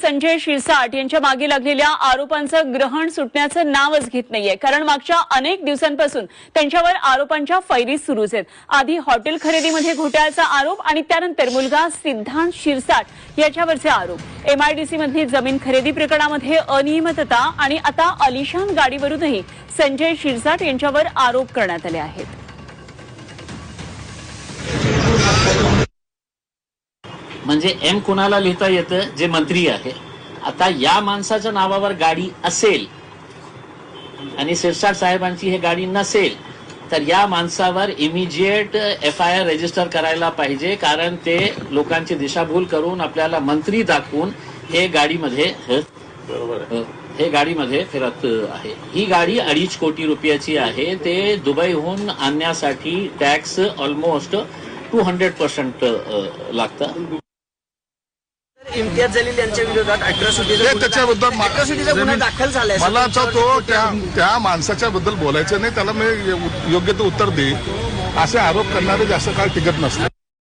संजय शिरसाट यांच्या मागे लागलेल्या आरोपांचं ग्रहण सुटण्याचं नावच घेत नाहीये, कारण मागच्या अनेक दिवसांपासून त्यांच्यावर आरोपांच्या फैरी सुरूच आहेत। आधी हॉटेल खरेदीमध्ये घोटाळ्याचा आरोप आणि त्यानंतर मुलगा सिद्धांत शिरसाट याच्यावरचे आरोप, MIDC मधली जमीन खरेदी प्रकरणामध्ये अनियमितता आणि आता आलिशान गाडीवरूनही संजय शिरसाट यांच्यावर आरोप करण्यात आले आहेत। म्हणजे एम कुणाला लिहिता येतं, जे मंत्री आहे। आता या माणसाच्या नावावर गाडी असेल आणि शिरसाट साहेबांची हे गाडी नसेल तर या माणसावर इमिजिएट FIR रजिस्टर करायला पाहिजे, कारण ते लोकांची दिशाभूल करून आपल्याला मंत्री दाखवून हे गाडीमध्ये फिरत आहे। ही गाडी 2.5 कोटी रुपयाची आहे। ते दुबईहून आणण्यासाठी टॅक्स ऑलमोस्ट 200% लागतं। इम्तियाज जलील यांच्या विरोधात अॅट्रॉसिटीचा गुन्हा दाखल झालाय। मला तो त्या माणसाच्या बद्दल बोलायचं नाही, त्याला मी योग्य ते उत्तर देईन। असे आरोप करणारे जास्त काळ टिकत नसतात।